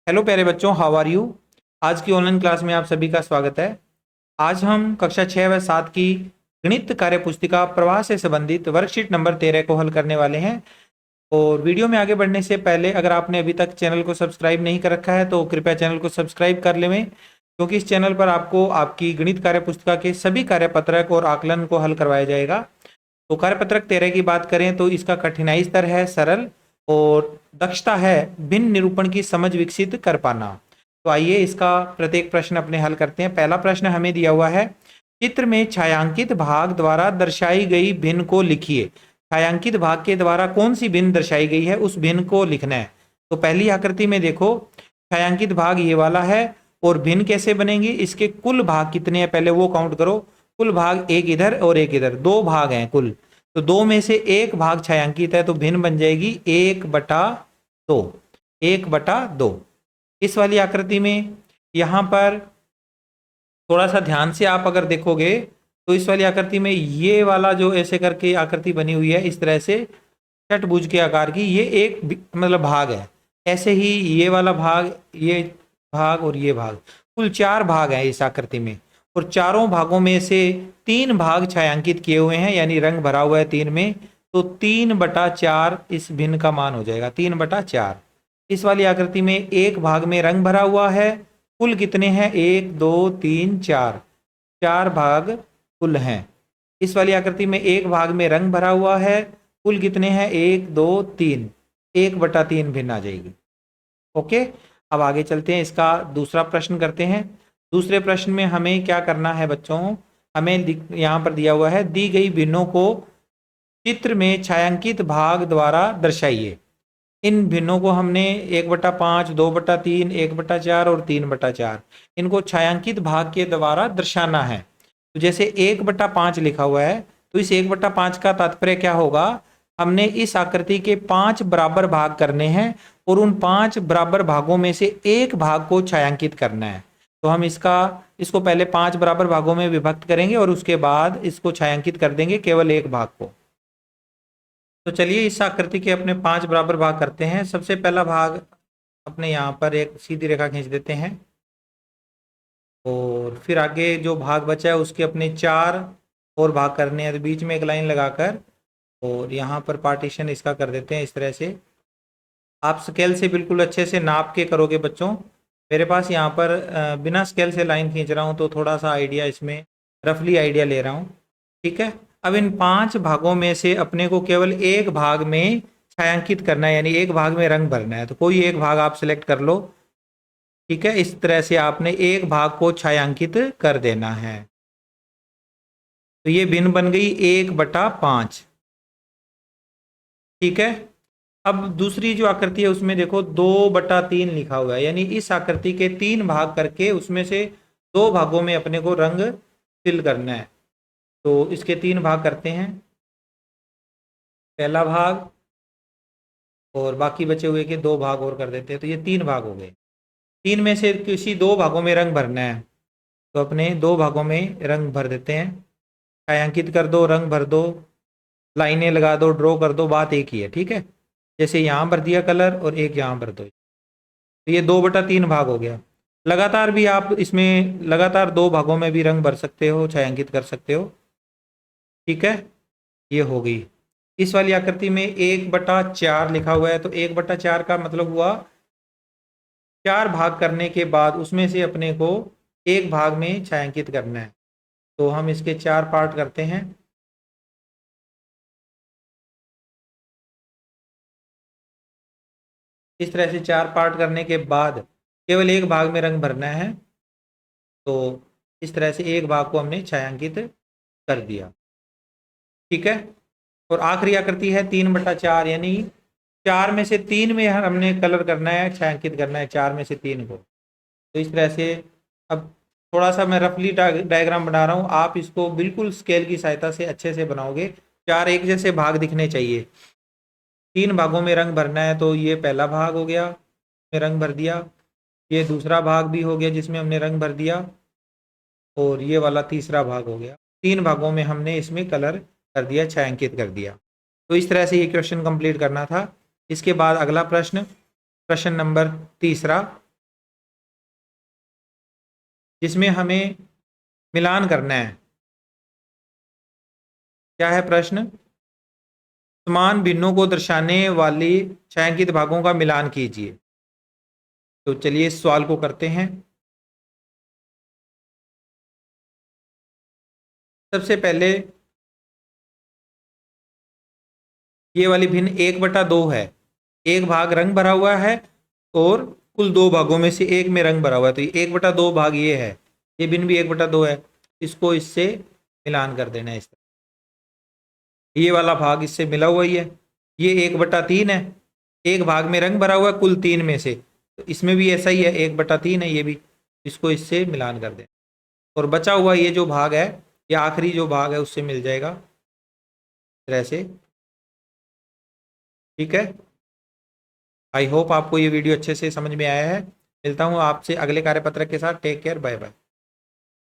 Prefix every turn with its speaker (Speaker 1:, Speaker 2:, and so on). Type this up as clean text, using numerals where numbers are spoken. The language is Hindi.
Speaker 1: हेलो प्यारे बच्चों, हाउ आर यू। आज की ऑनलाइन क्लास में आप सभी का स्वागत है। आज हम कक्षा 6 व 7 की गणित कार्य पुस्तिका प्रवाह से संबंधित वर्कशीट नंबर 13 को हल करने वाले हैं। और वीडियो में आगे बढ़ने से पहले अगर आपने अभी तक चैनल को सब्सक्राइब नहीं कर रखा है तो कृपया चैनल को सब्सक्राइब कर लें, क्योंकि इस चैनल पर आपको आपकी गणित कार्य पुस्तिका के सभी कार्यपत्रक और आकलन को हल करवाया जाएगा। तो कार्यपत्रक 13 की बात करें तो इसका कठिनाई स्तर है सरल और दक्षता है भिन्न निरूपण की समझ विकसित कर पाना। तो आइए इसका प्रत्येक प्रश्न अपने हल करते हैं। पहला प्रश्न हमें दिया हुआ है, चित्र में छायांकित भाग द्वारा दर्शाई गई भिन्न को लिखिए। छायांकित भाग के द्वारा कौन सी भिन्न दर्शाई गई है उस भिन्न को लिखना है। तो पहली आकृति में देखो, छायांकित भाग ये वाला है और भिन्न कैसे बनेंगे, इसके कुल भाग कितने हैं पहले वो काउंट करो। कुल भाग एक इधर और एक इधर, दो भाग हैं कुल। तो दो में से एक भाग छायांकित है तो भिन्न बन जाएगी 1/2। 1/2। इस वाली आकृति में यहां पर थोड़ा सा ध्यान से आप अगर देखोगे तो इस वाली आकृति में ये वाला जो ऐसे करके आकृति बनी हुई है इस तरह से षटभुज के आकार की, ये एक मतलब भाग है। ऐसे ही ये वाला भाग, ये भाग और ये भाग, कुल 4 भाग हैं इस आकृति में। और चारों भागों में से 3 भाग छायांकित किए हुए हैं, यानी रंग भरा हुआ है 3 में। तो 3/4 इस भिन्न का मान हो जाएगा, 3/4। इस वाली आकृति में एक भाग में रंग भरा हुआ है। कुल कितने हैं, 1 2 3 4, 4 भाग कुल हैं। इस वाली आकृति में एक भाग में रंग भरा हुआ है। कुल कितने हैं, 1 2 3, 1/3 भिन्न आ जाएगी। ओके, अब आगे चलते हैं, इसका दूसरा प्रश्न करते हैं। दूसरे प्रश्न में हमें क्या करना है बच्चों, हमें यहाँ पर दिया हुआ है, दी गई भिन्नों को चित्र में छायांकित भाग द्वारा दर्शाइए। इन भिन्नों को हमने 1/5, 2/3, 1/4 और 3/4 इनको छायांकित भाग के द्वारा दर्शाना है। तो जैसे 1/5 लिखा हुआ है तो इस 1/5 का तात्पर्य क्या होगा, हमने इस आकृति के 5 बराबर भाग करने हैं और उन 5 बराबर भागों में से एक भाग को छायांकित करना है। तो हम इसको पहले 5 बराबर भागों में विभक्त करेंगे और उसके बाद इसको छायांकित कर देंगे केवल एक भाग को। तो चलिए इस आकृति के अपने 5 बराबर भाग करते हैं। सबसे पहला भाग अपने यहाँ पर एक सीधी रेखा खींच देते हैं और फिर आगे जो भाग बचा है उसके अपने 4 और भाग करने हैं। तो बीच में एक लाइन लगाकर और यहाँ पर पार्टीशन इसका कर देते हैं इस तरह से। आप स्केल से बिल्कुल अच्छे से नाप के करोगे बच्चों। मेरे पास यहाँ पर बिना स्केल से लाइन खींच रहा हूँ तो थोड़ा सा आइडिया इसमें रफली आइडिया ले रहा हूँ, ठीक है। अब इन 5 भागों में से अपने को केवल एक भाग में छायांकित करना है, यानी एक भाग में रंग भरना है। तो कोई एक भाग आप सिलेक्ट कर लो, ठीक है। इस तरह से आपने एक भाग को छायांकित कर देना है। तो ये भिन्न बन गई 1/5, ठीक है। अब दूसरी जो आकृति है उसमें देखो 2/3 लिखा हुआ है, यानी इस आकृति के 3 भाग करके उसमें से 2 भागों में अपने को रंग फिल करना है। तो इसके 3 भाग करते हैं, पहला भाग और बाकी बचे हुए के 2 भाग और कर देते हैं। तो ये 3 भाग हो गए। 3 में से किसी 2 भागों में रंग भरना है तो अपने 2 भागों में रंग भर देते हैं। छायांकित कर दो, रंग भर दो, लाइनें लगा दो, ड्रॉ कर दो, बात एक ही है, ठीक है। जैसे यहाँ भर दिया कलर और एक यहाँ भर दो, तो ये 2/3 भाग हो गया। लगातार भी आप इसमें लगातार 2 भागों में भी रंग भर सकते हो, छायांकित कर सकते हो, ठीक है। ये हो गई। इस वाली आकृति में 1/4 लिखा हुआ है तो 1/4 का मतलब हुआ 4 भाग करने के बाद उसमें से अपने को एक भाग में छायांकित करना है। तो हम इसके 4 पार्ट करते हैं। इस तरह से 4 पार्ट करने के बाद केवल एक भाग में रंग भरना है। तो इस तरह से एक भाग को हमने छायांकित कर दिया, ठीक है। और आखिरी आकृति है 3/4, यानी 4 में से 3 में हमने कलर करना है, छायांकित करना है 4 में से 3 को। तो इस तरह से अब थोड़ा सा मैं रफली डायग्राम बना रहा हूँ, आप इसको बिल्कुल स्केल की सहायता से अच्छे से बनाओगे। 4 एक जैसे भाग दिखने चाहिए। 3 भागों में रंग भरना है तो ये पहला भाग हो गया, में रंग भर दिया। ये दूसरा भाग भी हो गया जिसमें हमने रंग भर दिया और ये वाला तीसरा भाग हो गया। 3 भागों में हमने इसमें कलर कर दिया, छायांकित कर दिया। तो इस तरह से ये क्वेश्चन कंप्लीट करना था। इसके बाद अगला प्रश्न, प्रश्न नंबर तीसरा, जिसमें हमें मिलान करना है। क्या है प्रश्न? समान भिन्नों को दर्शाने वाली छायांकित भागों का मिलान कीजिए। तो चलिए इस सवाल को करते हैं। सबसे पहले ये वाली भिन्न 1/2 है। एक भाग रंग भरा हुआ है और कुल 2 भागों में से एक में रंग भरा हुआ है, तो 1/2 भाग ये है। ये भिन्न भी 1/2 है। इसको इससे मिलान कर देना है इस तरह। ये वाला भाग इससे मिला हुआ ही है। ये 1/3 है। एक भाग में रंग भरा हुआ है कुल 3 में से, तो इसमें भी ऐसा ही है, 1/3 है ये भी। इसको इससे मिलान कर देना और बचा हुआ ये जो भाग है, ये आखिरी जो भाग है उससे मिल जाएगा इस तरह से। ठीक है। आई होप आपको ये वीडियो अच्छे से समझ में आया है। मिलता हूँ आपसे अगले कार्यपत्रक के साथ। Take care, bye bye.